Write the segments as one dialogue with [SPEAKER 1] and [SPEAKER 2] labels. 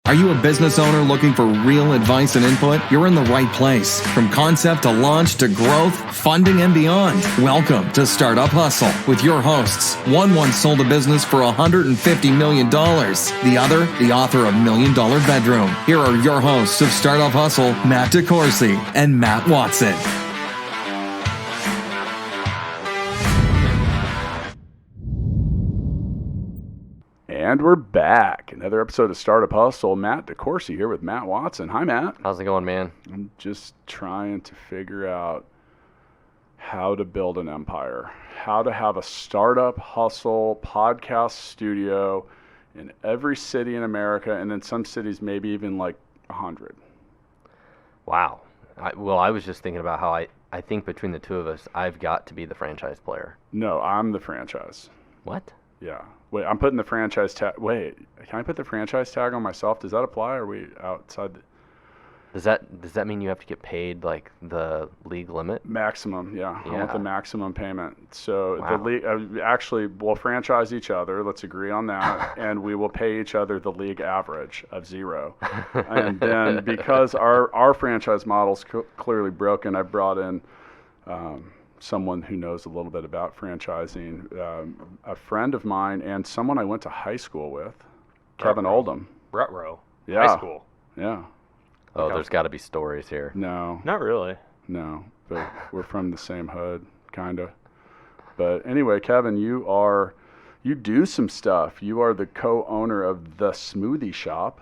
[SPEAKER 1] Are you a business owner looking for real advice and input? You're in the right place. From concept to launch to growth, funding, and beyond. Welcome to Startup Hustle with your hosts. One once sold a business for $150 million. The other, the author of $1 Million Bedroom. Here are your hosts of Startup Hustle, Matt DeCoursey and Matt Watson.
[SPEAKER 2] And we're back. Another episode of Startup Hustle. Matt DeCoursey here with Matt Watson. Hi, Matt.
[SPEAKER 3] How's it going, man?
[SPEAKER 2] I'm just trying to figure out how to build an empire, how to have a Startup Hustle podcast studio in every city in America, and in some cities maybe even like 100.
[SPEAKER 3] Wow. I was just thinking about how I think between the two of us, I've got to be the franchise player.
[SPEAKER 2] No, I'm the franchise.
[SPEAKER 3] What?
[SPEAKER 2] Yeah. Wait, I'm putting the franchise tag. Wait, can I put the franchise tag on myself? Does that apply? Or are we outside?
[SPEAKER 3] Does that mean you have to get paid like the league limit?
[SPEAKER 2] Maximum, yeah. I want the maximum payment. So
[SPEAKER 3] wow.
[SPEAKER 2] The league actually we'll franchise each other. Let's agree on that, and we will pay each other the league average of 0. And then because our franchise model's clearly broken, I brought in someone who knows a little bit about franchising, a friend of mine and someone I went to high school with, Kevin Oldham.
[SPEAKER 4] Rutrow.
[SPEAKER 2] Yeah.
[SPEAKER 4] High school.
[SPEAKER 2] Yeah.
[SPEAKER 3] Oh, there's got to be stories here.
[SPEAKER 2] No.
[SPEAKER 4] Not really.
[SPEAKER 2] No, but we're from the same hood, kind of. But anyway, Kevin, you do some stuff. You are the co-owner of the Smoothie Shop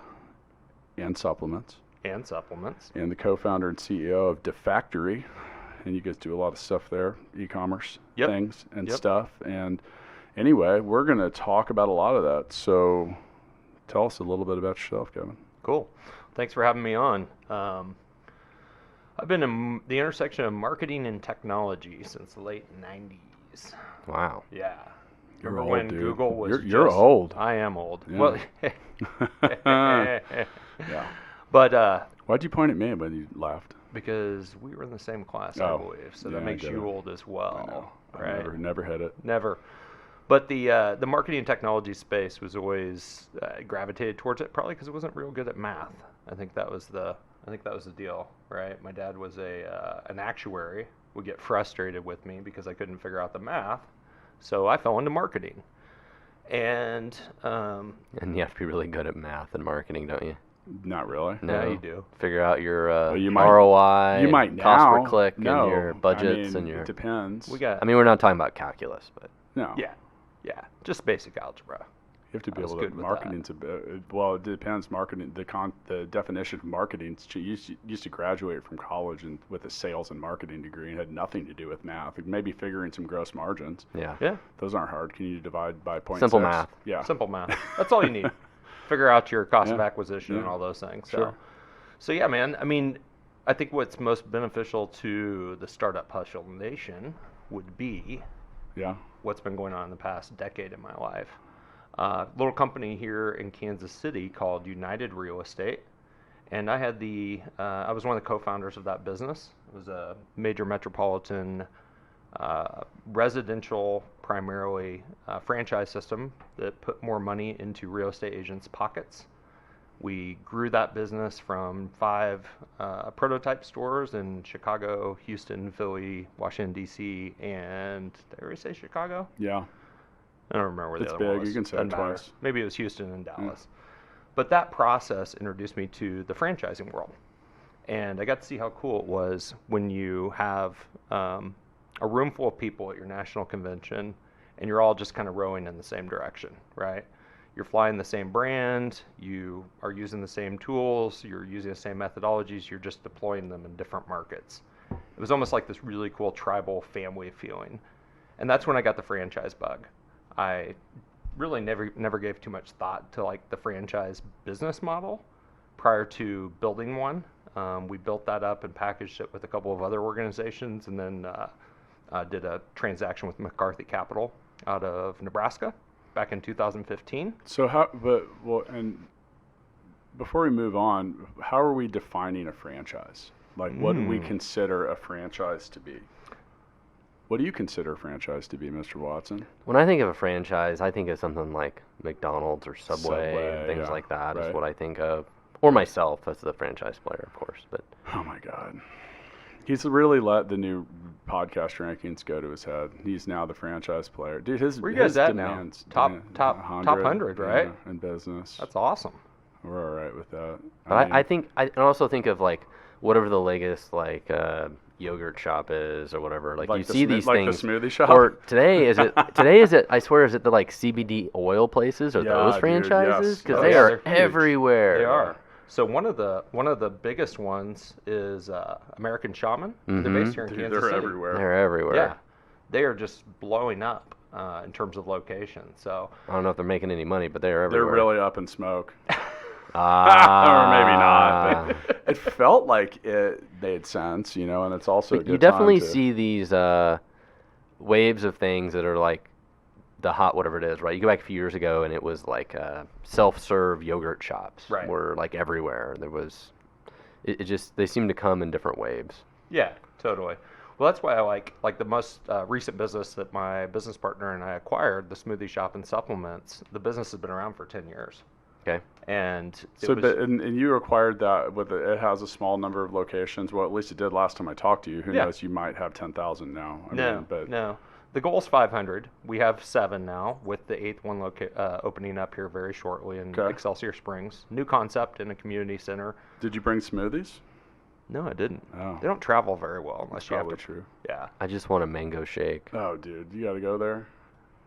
[SPEAKER 2] and Supplements.
[SPEAKER 4] And Supplements.
[SPEAKER 2] And the co-founder and CEO of Diffactory. And you guys do a lot of stuff there, e-commerce things and stuff. And anyway, we're going to talk about a lot of that. So tell us a little bit about yourself, Kevin.
[SPEAKER 4] Cool. Thanks for having me on. I've been in the intersection of marketing and technology since the late 90s.
[SPEAKER 3] Wow.
[SPEAKER 4] Yeah.
[SPEAKER 2] You're
[SPEAKER 4] Remember
[SPEAKER 2] old,
[SPEAKER 4] when
[SPEAKER 2] dude.
[SPEAKER 4] Google was
[SPEAKER 2] You're old.
[SPEAKER 4] I am old.
[SPEAKER 2] Yeah.
[SPEAKER 4] Well,
[SPEAKER 2] Yeah.
[SPEAKER 4] But
[SPEAKER 2] Why'd you point at me when you laughed?
[SPEAKER 4] because we were in the same class, I believe, so that makes you old as well.
[SPEAKER 2] I know.
[SPEAKER 4] Right?
[SPEAKER 2] I never hit it.
[SPEAKER 4] Never. But the marketing and technology space was always gravitated towards it, probably because it wasn't real good at math. I think that was the deal, right? My dad was an actuary, would get frustrated with me because I couldn't figure out the math, so I fell into marketing. And
[SPEAKER 3] you have to be really good at math and marketing, don't you?
[SPEAKER 2] Not really.
[SPEAKER 3] No,
[SPEAKER 4] yeah, you do.
[SPEAKER 3] Figure out your
[SPEAKER 2] ROI. You might
[SPEAKER 3] cost
[SPEAKER 2] now.
[SPEAKER 3] per click
[SPEAKER 2] No.
[SPEAKER 3] and your budgets and your.
[SPEAKER 2] It depends.
[SPEAKER 3] I mean, we're not talking about calculus, but.
[SPEAKER 2] No.
[SPEAKER 4] Yeah, just basic algebra.
[SPEAKER 2] You have to be
[SPEAKER 4] I was
[SPEAKER 2] able to
[SPEAKER 4] good with
[SPEAKER 2] marketing's well, it depends. Marketing, the definition of marketing. You used to graduate from college and with a sales and marketing degree and had nothing to do with math. Maybe figuring some gross margins.
[SPEAKER 3] Yeah.
[SPEAKER 2] Those aren't hard. Can you divide by 0.6?
[SPEAKER 3] Simple math.
[SPEAKER 2] Yeah.
[SPEAKER 4] Simple math. That's all you need. Figure out your cost of acquisition and all those things. So yeah, man. I mean, I think what's most beneficial to the Startup Hustle Nation would be what's been going on in the past decade in my life. Little company here in Kansas City called United Real Estate, and I had I was one of the co-founders of that business. It was a major metropolitan residential, primarily franchise system that put more money into real estate agents' pockets. We grew that business from 5 prototype stores in Chicago, Houston, Philly, Washington, D.C., and did I already say Chicago?
[SPEAKER 2] Yeah.
[SPEAKER 4] I don't remember where the
[SPEAKER 2] It's
[SPEAKER 4] other one
[SPEAKER 2] big.
[SPEAKER 4] was.
[SPEAKER 2] You can say it
[SPEAKER 4] Doesn't matter.
[SPEAKER 2] twice.
[SPEAKER 4] Maybe it was Houston and Dallas. But that process introduced me to the franchising world. And I got to see how cool it was when you have a room full of people at your national convention and you're all just kind of rowing in the same direction, right? You're flying the same brand, you are using the same tools, you're using the same methodologies, you're just deploying them in different markets. It was almost like this really cool tribal family feeling. And that's when I got the franchise bug. I really never gave too much thought to like the franchise business model prior to building one. We built that up and packaged it with a couple of other organizations, and then did a transaction with McCarthy Capital out of Nebraska back in 2015.
[SPEAKER 2] So and before we move on, how are we defining a franchise? Like, what do we consider a franchise to be? What do you consider a franchise to be, Mr. Watson?
[SPEAKER 3] When I think of a franchise, I think of something like McDonald's or Subway and things like that is what I think of. Or myself as the franchise player, of course. But
[SPEAKER 2] Oh my God. He's really let the new podcast rankings go to his head. He's now the franchise player. Dude,
[SPEAKER 4] Where you guys at now?
[SPEAKER 2] demands.
[SPEAKER 4] Top 100, right?
[SPEAKER 2] Yeah, in business.
[SPEAKER 4] That's awesome.
[SPEAKER 2] We're all right with that.
[SPEAKER 3] But I also think of like whatever the latest like yogurt shop is or whatever. Like you see these
[SPEAKER 2] like
[SPEAKER 3] things.
[SPEAKER 2] the smoothie shop.
[SPEAKER 3] Or today is it? I swear, is it the like CBD oil places or
[SPEAKER 2] Yeah,
[SPEAKER 3] those
[SPEAKER 2] dude,
[SPEAKER 3] franchises?
[SPEAKER 2] yes.
[SPEAKER 3] Because
[SPEAKER 2] Oh,
[SPEAKER 3] they
[SPEAKER 2] yeah,
[SPEAKER 3] are
[SPEAKER 4] they're huge.
[SPEAKER 3] everywhere.
[SPEAKER 4] They are. So one of the biggest ones is American Shaman. They're based here in
[SPEAKER 2] Dude,
[SPEAKER 4] Kansas
[SPEAKER 2] they're
[SPEAKER 4] City.
[SPEAKER 2] everywhere.
[SPEAKER 3] They're everywhere.
[SPEAKER 4] Yeah, they are just blowing up in terms of location. So
[SPEAKER 3] I don't know if they're making any money, but they're
[SPEAKER 2] They're
[SPEAKER 3] everywhere.
[SPEAKER 2] really up in smoke.
[SPEAKER 3] Ah.
[SPEAKER 2] Or maybe not. But it felt like it made sense, you know, and it's also a
[SPEAKER 3] But
[SPEAKER 2] good
[SPEAKER 3] you definitely
[SPEAKER 2] time to,
[SPEAKER 3] see these waves of things that are like the hot whatever it is, right? You go back a few years ago and it was like self-serve yogurt shops
[SPEAKER 4] Right.
[SPEAKER 3] were like everywhere. There was, it just, they seem to come in different waves.
[SPEAKER 4] yeah, totally. Well, that's why I like the most recent business that my business partner and I acquired, the Smoothie Shop and Supplements. The business has been around for 10 years.
[SPEAKER 3] Okay.
[SPEAKER 4] And it
[SPEAKER 2] So,
[SPEAKER 4] was,
[SPEAKER 2] but and you acquired that with it has a small number of locations. Well, at least it did last time I talked to you. Who
[SPEAKER 4] Yeah.
[SPEAKER 2] knows? You might have 10,000 now. I
[SPEAKER 4] no,
[SPEAKER 2] mean, but
[SPEAKER 4] no. The goal is 500. We have 7 now, with the 8th one opening up here very shortly in
[SPEAKER 2] Okay.
[SPEAKER 4] Excelsior Springs. New concept in a community center.
[SPEAKER 2] did you bring smoothies?
[SPEAKER 4] No, I didn't.
[SPEAKER 2] Oh,
[SPEAKER 4] They don't travel very well unless you have
[SPEAKER 2] probably
[SPEAKER 4] to.
[SPEAKER 2] true.
[SPEAKER 4] Yeah,
[SPEAKER 3] I just want a mango shake.
[SPEAKER 2] Oh, dude, you got to go there.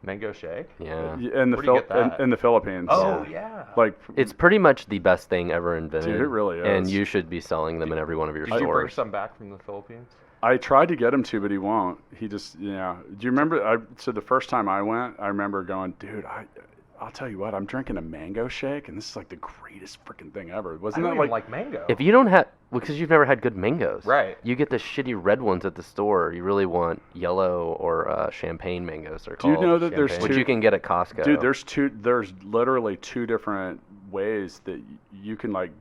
[SPEAKER 4] mango shake.
[SPEAKER 3] Yeah.
[SPEAKER 2] In the
[SPEAKER 4] Where do you get that?
[SPEAKER 2] in the Philippines.
[SPEAKER 4] Oh yeah.
[SPEAKER 2] Like
[SPEAKER 3] It's pretty much the best thing ever invented.
[SPEAKER 2] Dude, it really
[SPEAKER 3] And
[SPEAKER 2] is.
[SPEAKER 3] you should be selling them in every one of your
[SPEAKER 4] Did you bring
[SPEAKER 3] stores.
[SPEAKER 4] some back from the Philippines?
[SPEAKER 2] I tried to get him to, but he won't. He just, yeah. Do you remember? So the first time I went, I remember going, dude, I'll tell you what, I'm drinking a mango shake, and this is like the greatest freaking thing ever.
[SPEAKER 4] I
[SPEAKER 2] Wasn't
[SPEAKER 4] don't
[SPEAKER 2] that
[SPEAKER 4] even
[SPEAKER 2] like?
[SPEAKER 4] like mango.
[SPEAKER 3] If you don't have, because you've never had good mangoes.
[SPEAKER 4] Right.
[SPEAKER 3] You get the shitty red ones at the store. You really want yellow or champagne mangoes. They're
[SPEAKER 2] Do you
[SPEAKER 3] called.
[SPEAKER 2] know that there's
[SPEAKER 4] Champagne.
[SPEAKER 3] Which
[SPEAKER 2] two?
[SPEAKER 3] you can get at Costco.
[SPEAKER 2] Dude, there's literally 2 different ways that you can like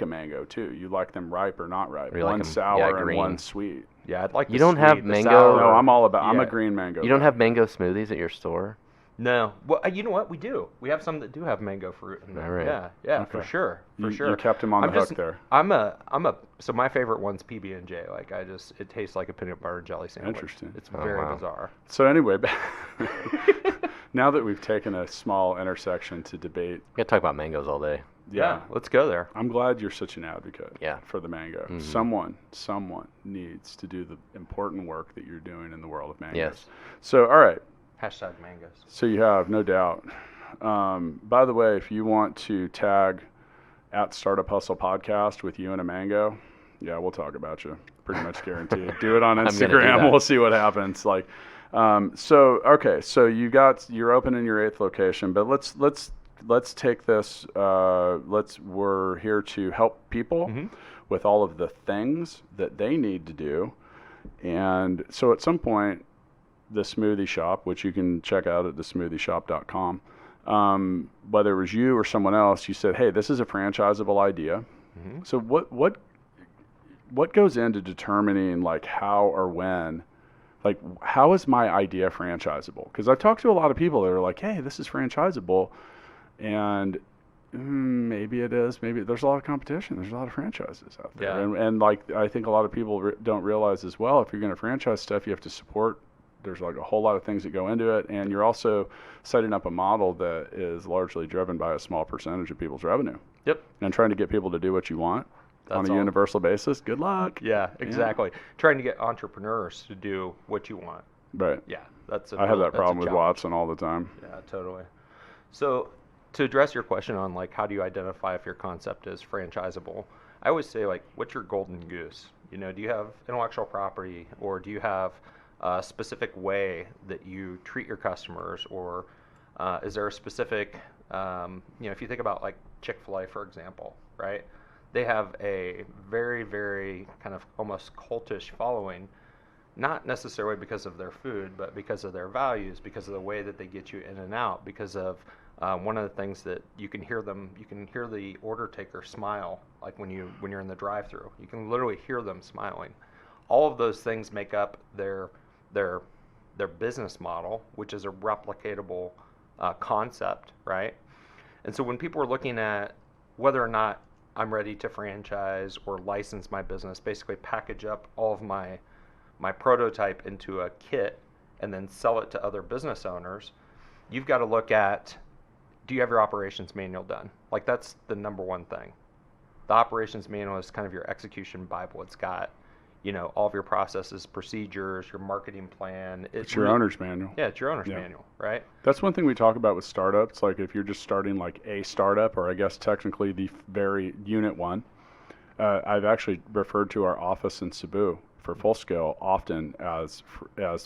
[SPEAKER 2] a mango too. You like them ripe or not ripe.
[SPEAKER 3] Or you like
[SPEAKER 2] One
[SPEAKER 3] 'em,
[SPEAKER 2] sour
[SPEAKER 3] yeah,
[SPEAKER 2] and
[SPEAKER 3] green.
[SPEAKER 2] one sweet.
[SPEAKER 4] Yeah, I'd like.
[SPEAKER 3] You
[SPEAKER 4] the
[SPEAKER 3] don't have
[SPEAKER 4] sweet, the
[SPEAKER 3] mango-
[SPEAKER 4] sour.
[SPEAKER 2] No, I'm all about. I'm a
[SPEAKER 4] Yeah.
[SPEAKER 2] green mango.
[SPEAKER 3] You don't
[SPEAKER 2] guy.
[SPEAKER 3] have mango smoothies at your store?
[SPEAKER 4] No. Well, you know what? We do. We have some that do have mango fruit in them.
[SPEAKER 3] All right.
[SPEAKER 4] Yeah, for
[SPEAKER 2] Okay.
[SPEAKER 4] sure. For
[SPEAKER 2] You
[SPEAKER 4] sure.
[SPEAKER 2] kept him on the
[SPEAKER 4] I'm
[SPEAKER 2] hook
[SPEAKER 4] just-
[SPEAKER 2] there.
[SPEAKER 4] So my favorite one's PB&J. Like it tastes like a peanut butter and jelly sandwich.
[SPEAKER 2] Interesting.
[SPEAKER 4] It's
[SPEAKER 3] Oh,
[SPEAKER 4] very
[SPEAKER 3] wow.
[SPEAKER 4] bizarre.
[SPEAKER 2] So anyway, now that we've taken a small intersection to debate,
[SPEAKER 3] We could talk about mangoes all day.
[SPEAKER 2] yeah,
[SPEAKER 4] Let's go there.
[SPEAKER 2] I'm glad you're such an advocate
[SPEAKER 3] Yeah.
[SPEAKER 2] for the mango.
[SPEAKER 3] Mhm.
[SPEAKER 2] Someone needs to do the important work that you're doing in the world of mangoes.
[SPEAKER 3] Yes.
[SPEAKER 2] So, all right.
[SPEAKER 4] Hashtag mangoes.
[SPEAKER 2] So you have, no doubt. By the way, if you want to tag at Startup Hustle Podcast with you and a mango, yeah, we'll talk about you. Pretty much guaranteed. Do it on
[SPEAKER 3] I'm gonna do
[SPEAKER 2] Instagram.
[SPEAKER 3] that.
[SPEAKER 2] We'll see what happens. Like, okay. So you're opening your 8th location, but let's take this. We're here to help people with all of the things that they need to do, and so at some point, the Smoothie Shop, which you can check out at thesmoothieshop.com. Whether it was you or someone else, you said, "Hey, this is a franchisable idea." So what goes into determining like how or when, like how is my idea franchisable? Because I've talked to a lot of people that are like, "Hey, this is franchisable," and maybe it is. Maybe there's a lot of competition. There's a lot of franchises out there,
[SPEAKER 4] Yeah.
[SPEAKER 2] and like I think a lot of people don't realize as well. If you're going to franchise stuff, you have to support. There's like a whole lot of things that go into it, and you're also setting up a model that is largely driven by a small percentage of people's revenue.
[SPEAKER 4] Yep.
[SPEAKER 2] And trying to get people to do what you want on
[SPEAKER 4] That's
[SPEAKER 2] a
[SPEAKER 4] all.
[SPEAKER 2] universal basis. Good luck.
[SPEAKER 4] Yeah, exactly. Trying to get entrepreneurs to do what you want.
[SPEAKER 2] Right.
[SPEAKER 4] Yeah, that's.
[SPEAKER 2] I have that
[SPEAKER 4] that's a
[SPEAKER 2] problem with
[SPEAKER 4] challenge.
[SPEAKER 2] Watson all the time.
[SPEAKER 4] Yeah, totally. So, to address your question on like how do you identify if your concept is franchisable, I always say like, what's your golden goose? You know, do you have intellectual property, or do you have a specific way that you treat your customers, or is there a specific, if you think about like Chick-fil-A, for example, right? They have a very, very kind of almost cultish following, not necessarily because of their food, but because of their values, because of the way that they get you in and out, because of one of the things that you can hear the order taker smile, like when you're in the drive-thru. You can literally hear them smiling. All of those things make up their business model, which is a replicatable concept, right? And so when people are looking at whether or not I'm ready to franchise or license my business, basically package up all of my prototype into a kit and then sell it to other business owners, you've got to look at, do you have your operations manual done? Like, that's the number one thing. The operations manual is kind of your execution Bible. It's got, all of your processes, procedures, your marketing plan.
[SPEAKER 2] It's your owner's manual.
[SPEAKER 4] Yeah, it's your owner's manual, right?
[SPEAKER 2] That's one thing we talk about with startups. Like, if you're just starting like a startup, or I guess technically the very unit one, I've actually referred to our office in Cebu for full scale often as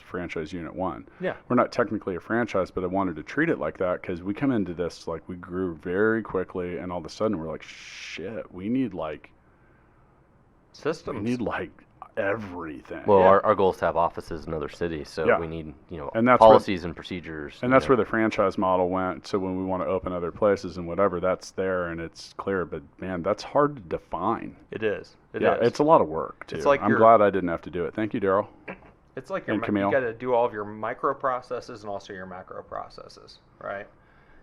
[SPEAKER 2] franchise unit one.
[SPEAKER 4] Yeah.
[SPEAKER 2] We're not technically a franchise, but I wanted to treat it like that because we come into this, like, we grew very quickly, and all of a sudden we're like, shit, we need like
[SPEAKER 4] systems.
[SPEAKER 2] We need like everything.
[SPEAKER 3] Well, our goal is to have offices in other cities, so we need,
[SPEAKER 2] and that's
[SPEAKER 3] policies and procedures.
[SPEAKER 2] And that's where the franchise model went. So when we want to open other places and whatever, that's there and it's clear. But man, that's hard to define.
[SPEAKER 4] It is. It
[SPEAKER 2] is. It's a lot of work too.
[SPEAKER 4] It's like
[SPEAKER 2] I'm glad I didn't have to do it. Thank you, Daryl.
[SPEAKER 4] It's like you got to do all of your micro processes and also your macro processes, right?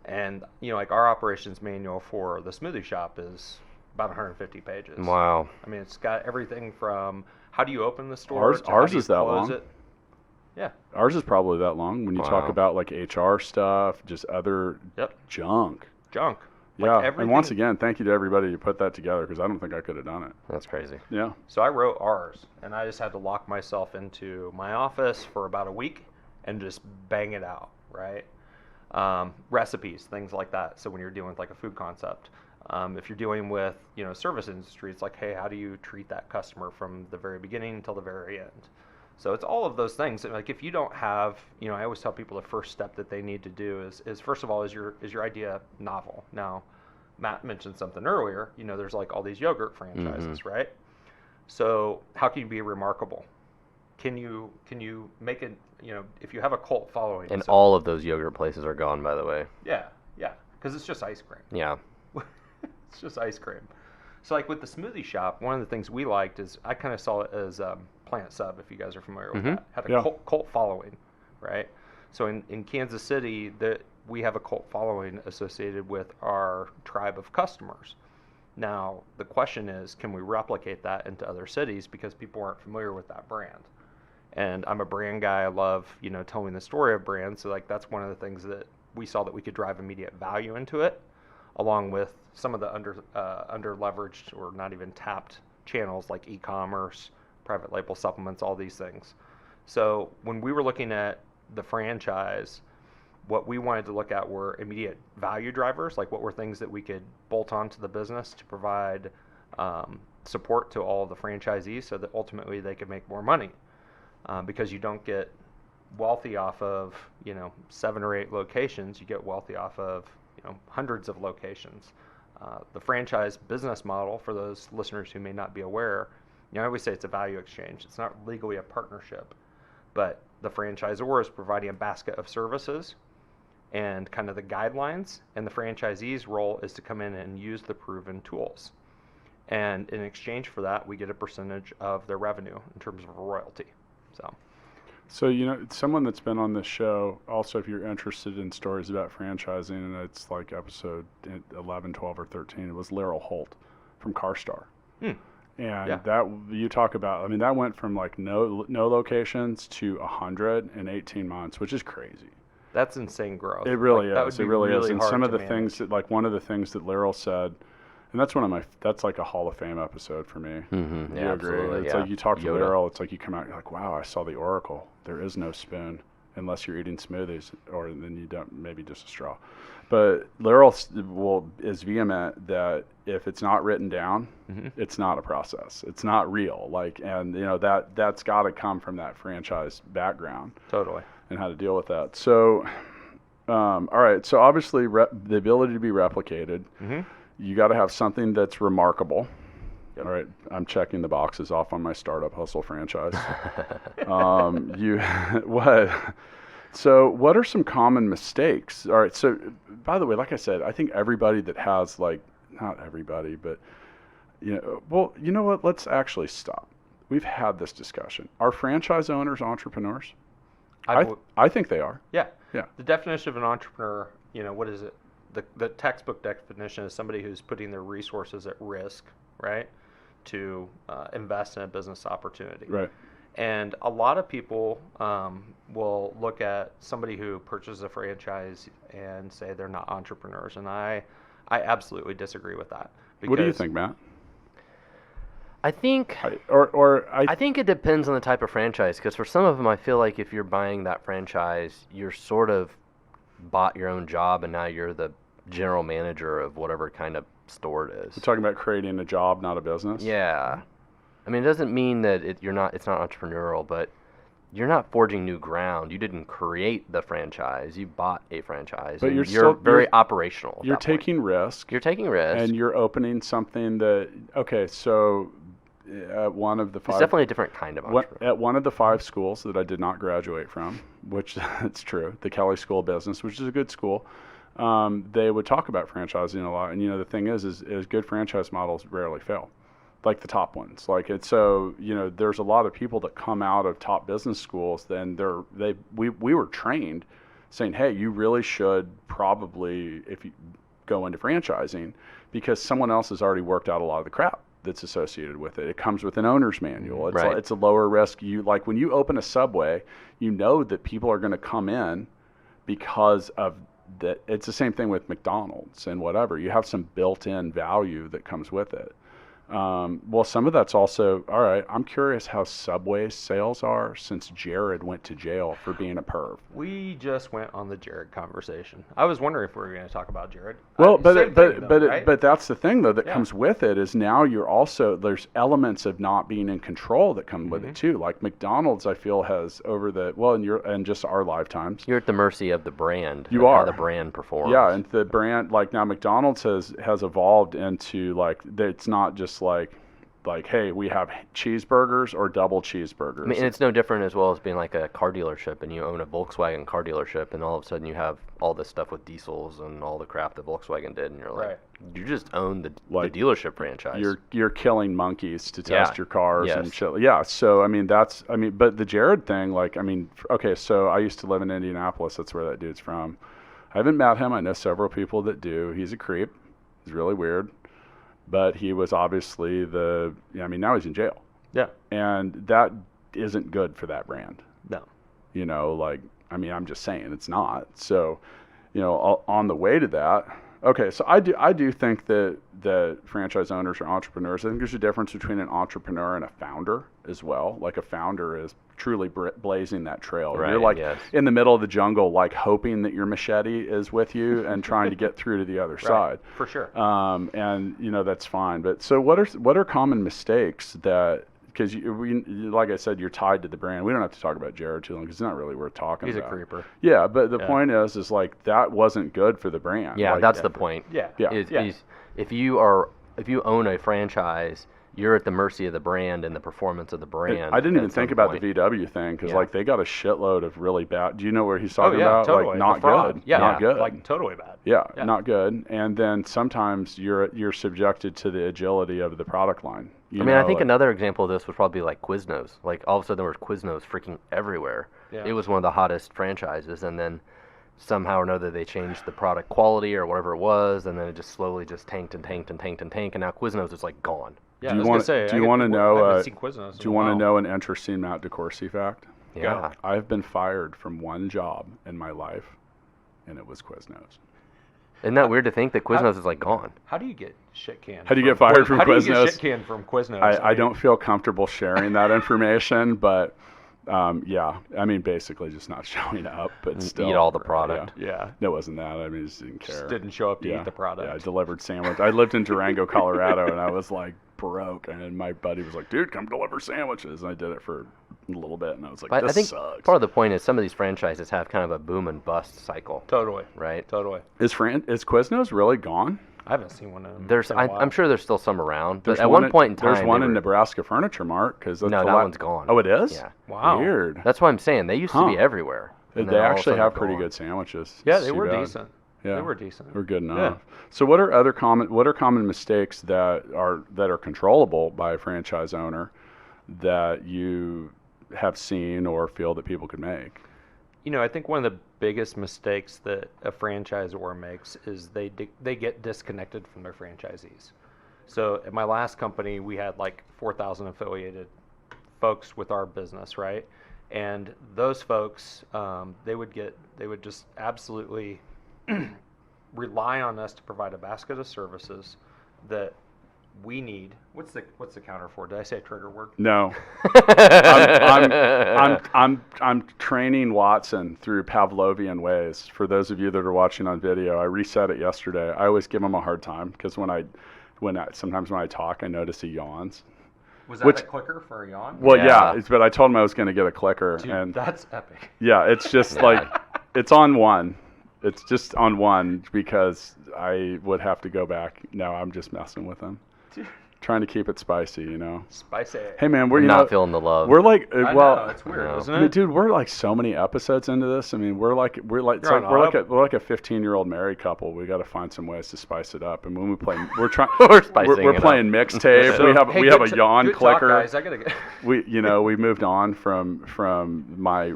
[SPEAKER 4] And like our operations manual for the Smoothie Shop is about 150 pages.
[SPEAKER 3] Wow.
[SPEAKER 4] I mean, it's got everything from how do you open the store?
[SPEAKER 2] Ours is that long.
[SPEAKER 4] It. Yeah.
[SPEAKER 2] Ours is probably that long when you talk about like HR stuff, just other junk.
[SPEAKER 4] Junk.
[SPEAKER 2] Yeah. Like and once again, thank you to everybody who put that together because I don't think I could have done it.
[SPEAKER 3] That's crazy.
[SPEAKER 2] Yeah.
[SPEAKER 4] So I wrote ours and I just had to lock myself into my office for about a week and just bang it out, right? Recipes, things like that. So when you're dealing with like a food concept. If you're dealing with, service industry, it's like, hey, how do you treat that customer from the very beginning until the very end? So it's all of those things. And like, if you don't have, I always tell people the first step that they need to do is first of all, is your idea novel? Now, Matt mentioned something earlier, there's like all these yogurt franchises, right? So how can you be remarkable? Can you make it, if you have a cult following?
[SPEAKER 3] And all of those yogurt places are gone, by the way.
[SPEAKER 4] Yeah. Because it's just ice cream.
[SPEAKER 3] Yeah.
[SPEAKER 4] It's just ice cream. So like with the Smoothie Shop, one of the things we liked is I kind of saw it as Plant Sub, if you guys are familiar with that. Had a cult following, right? So in Kansas City, we have a cult following associated with our tribe of customers. Now, the question is, can we replicate that into other cities because people aren't familiar with that brand? And I'm a brand guy. I love, telling the story of brands. So like that's one of the things that we saw that we could drive immediate value into it, along with some of the under leveraged or not even tapped channels like e-commerce, private label supplements, all these things. So when we were looking at the franchise, what we wanted to look at were immediate value drivers, like what were things that we could bolt onto the business to provide support to all of the franchisees so that ultimately they could make more money. Because you don't get wealthy off of, 7 or 8 locations, you get wealthy off of, hundreds of locations. The franchise business model, for those listeners who may not be aware, I always say it's a value exchange. It's not legally a partnership, but the franchisor is providing a basket of services and kind of the guidelines, and the franchisee's role is to come in and use the proven tools. And in exchange for that, we get a percentage of their revenue in terms of a royalty.
[SPEAKER 2] So, someone that's been on this show, also if you're interested in stories about franchising, and it's like episode 11, 12, or 13, it was Laryl Holt from CarStar. And that you talk about, that went from like no locations to 100 in 18 months, which is crazy.
[SPEAKER 4] That's insane growth.
[SPEAKER 2] It really is. It really is. And some of the things that, like one of the things that Laryl said, and that's like a Hall of Fame episode for me.
[SPEAKER 3] Mm-hmm.
[SPEAKER 2] You agree?
[SPEAKER 3] Absolutely.
[SPEAKER 2] It's like you talk to Laryl, it's like you come out, you're like, wow, I saw the Oracle. There is no spoon unless you're eating smoothies, or then you don't, maybe just a straw. But Laryl is vehement that if it's not written down, it's not a process. It's not real. Like, and that's got to come from that franchise background.
[SPEAKER 4] Totally.
[SPEAKER 2] And how to deal with that. So, all right. So obviously, the ability to be replicated. You got to have something that's remarkable. Yep. All right, I'm checking the boxes off on my startup hustle franchise. So what are some common mistakes? All right, so by the way, like I said, I think everybody that has not everybody, but well, you know what? Let's actually stop. We've had this discussion. Are franchise owners entrepreneurs? I think they are.
[SPEAKER 4] Yeah.
[SPEAKER 2] Yeah.
[SPEAKER 4] The definition of an entrepreneur, what is it? the textbook definition is somebody who's putting their resources at risk, right, to invest in a business opportunity.
[SPEAKER 2] Right.
[SPEAKER 4] And a lot of people will look at somebody who purchases a franchise and say they're not entrepreneurs, and I absolutely disagree with that.
[SPEAKER 2] What do you think, Matt?
[SPEAKER 3] I think
[SPEAKER 2] I
[SPEAKER 3] think it depends on the type of franchise, because for some of them, I feel like if you're buying that franchise, you're sort of bought your own job, and now you're the general manager of whatever kind of store it is.
[SPEAKER 2] We're talking about creating a job, not a business.
[SPEAKER 3] Yeah. I mean, it doesn't mean that it's not entrepreneurial, but you're not forging new ground. You didn't create the franchise. You bought a franchise.
[SPEAKER 2] But
[SPEAKER 3] and
[SPEAKER 2] you're
[SPEAKER 3] you're
[SPEAKER 2] still
[SPEAKER 3] very operational.
[SPEAKER 2] You're taking risk.
[SPEAKER 3] You're taking risk.
[SPEAKER 2] And you're opening something that, okay, so at one of the 5...
[SPEAKER 3] It's definitely a different kind of entrepreneur.
[SPEAKER 2] At one of the 5 schools that I did not graduate from, which that's true, the Kelley School of Business, which is a good school, they would talk about franchising a lot. And, the thing is good franchise models rarely fail. Like the top ones, there's a lot of people that come out of top business schools. Then we were trained, saying, hey, you really should probably, if you go into franchising, because someone else has already worked out a lot of the crap that's associated with it. It comes with an owner's manual. It's a lower risk. When you open a Subway, you know that people are going to come in because of that. It's the same thing with McDonald's and whatever. You have some built-in value that comes with it. Well, some of that's also, all right, I'm curious how Subway sales are since Jared went to jail for being a perv.
[SPEAKER 4] We just went on the Jared conversation. I was wondering if we were going to talk about Jared.
[SPEAKER 2] Well, but that's the thing, though, that comes with it is now you're also, there's elements of not being in control that come with it, too. Like McDonald's, I feel, has and just our lifetimes.
[SPEAKER 3] You're at the mercy of the brand.
[SPEAKER 2] You are.
[SPEAKER 3] How the brand performs.
[SPEAKER 2] Yeah, and the brand, now McDonald's has evolved into, it's not just like, hey, we have cheeseburgers or double cheeseburgers.
[SPEAKER 3] I mean, and it's no different as well as being like a car dealership, and you own a Volkswagen car dealership, and all of a sudden you have all this stuff with diesels and all the crap that Volkswagen did, and you're like, you just own the dealership franchise.
[SPEAKER 2] You're killing monkeys to test your cars and shit. Yeah, so but the Jared thing, okay, so I used to live in Indianapolis. That's where that dude's from. I haven't met him. I know several people that do. He's a creep. He's really weird. But he was obviously now he's in jail. Yeah. And that isn't good for that brand.
[SPEAKER 4] No.
[SPEAKER 2] I'm just saying it's not. So, on the way to that, okay, so I do think that franchise owners are entrepreneurs. I think there's a difference between an entrepreneur and a founder as well. Like a founder is truly blazing that trail.
[SPEAKER 3] Right,
[SPEAKER 2] you're in the middle of the jungle, hoping that your machete is with you and trying to get through to the other side.
[SPEAKER 4] For sure.
[SPEAKER 2] And that's fine. But so what are common mistakes that, because like I said, you're tied to the brand. We don't have to talk about Jared too long because it's not really worth talking about.
[SPEAKER 4] He's a creeper.
[SPEAKER 2] Yeah, but the point is that wasn't good for the brand.
[SPEAKER 3] Yeah, that's the point.
[SPEAKER 4] Yeah.
[SPEAKER 3] If you own a franchise, you're at the mercy of the brand and the performance of the brand.
[SPEAKER 2] I didn't even think about the VW thing because they got a shitload of really bad. Do you know where he's talking about?
[SPEAKER 4] Totally.
[SPEAKER 2] Not good.
[SPEAKER 4] Yeah,
[SPEAKER 2] not good.
[SPEAKER 4] Totally bad.
[SPEAKER 2] Yeah, not good. And then sometimes you're subjected to the agility of the product line.
[SPEAKER 3] I think another example of this was probably like Quiznos. All of a sudden there was Quiznos freaking everywhere. Yeah. It was one of the hottest franchises, and then somehow or another they changed the product quality or whatever it was, and then it just slowly just tanked, and now Quiznos is gone.
[SPEAKER 4] Yeah,
[SPEAKER 2] do you want to know an interesting Matt DeCourcy fact?
[SPEAKER 3] Yeah.
[SPEAKER 2] I've been fired from one job in my life, and it was Quiznos.
[SPEAKER 3] Isn't that weird to think that Quiznos is gone?
[SPEAKER 4] How do you get shit canned?
[SPEAKER 2] How do you get fired from Quiznos?
[SPEAKER 4] How do you get shit canned from Quiznos?
[SPEAKER 2] I don't feel comfortable sharing that information, but basically just not showing up, but still
[SPEAKER 3] eat all the product.
[SPEAKER 2] Yeah. No, it wasn't that. I just didn't care.
[SPEAKER 4] Just didn't show up to eat the product.
[SPEAKER 2] Yeah, I delivered sandwich. I lived in Durango, Colorado, and I was broke, and my buddy was like, dude, come deliver sandwiches, and I did it for a little bit, and I was like, this
[SPEAKER 3] I think
[SPEAKER 2] sucks.
[SPEAKER 3] Part of the point is some of these franchises have kind of a boom and bust cycle.
[SPEAKER 4] Totally.
[SPEAKER 3] Right?
[SPEAKER 4] Totally.
[SPEAKER 2] Is Quiznos really gone?
[SPEAKER 4] I haven't seen one of them.
[SPEAKER 3] I'm sure there's still some around, but at one point in time,
[SPEAKER 2] there's one in Nebraska Furniture Mart.
[SPEAKER 3] No, that one's gone.
[SPEAKER 2] Oh, it is?
[SPEAKER 3] Yeah.
[SPEAKER 2] Wow. Weird.
[SPEAKER 3] That's what I'm saying. They used to be everywhere.
[SPEAKER 2] They actually have pretty good sandwiches.
[SPEAKER 4] Yeah, they were decent. Yeah, they were decent.
[SPEAKER 2] We're good enough. Yeah. So what are common mistakes that are controllable by a franchise owner that you have seen or feel that people could make?
[SPEAKER 4] I think one of the biggest mistakes that a franchisor makes is they get disconnected from their franchisees. So at my last company, we had like 4,000 affiliated folks with our business, right? And those folks, they would just absolutely rely on us to provide a basket of services that we need. What's the counter for? Did I say a trigger word?
[SPEAKER 2] No. I'm training Watson through Pavlovian ways. For those of you that are watching on video, I reset it yesterday. I always give him a hard time because sometimes when I talk, I notice he yawns.
[SPEAKER 4] Was that a clicker for a yawn?
[SPEAKER 2] Well, yeah, but I told him I was going to get a clicker.
[SPEAKER 4] Dude,
[SPEAKER 2] and
[SPEAKER 4] that's epic.
[SPEAKER 2] Yeah, it's just like, it's on one. It's just on one because I would have to go back. No, I'm just messing with him. Dude. Trying to keep it spicy,
[SPEAKER 4] Spicy.
[SPEAKER 2] Hey man, we're
[SPEAKER 3] not feeling the love.
[SPEAKER 2] We're like,
[SPEAKER 4] I know, it's weird, isn't it?
[SPEAKER 2] Dude, we're like so many episodes into this. I mean, we're like a 15-year-old married couple. We got to find some ways to spice it up. And when we play, we're playing mixtape. We have a yawn clicker.
[SPEAKER 4] Talk, guys. I gotta get.
[SPEAKER 2] We moved on from my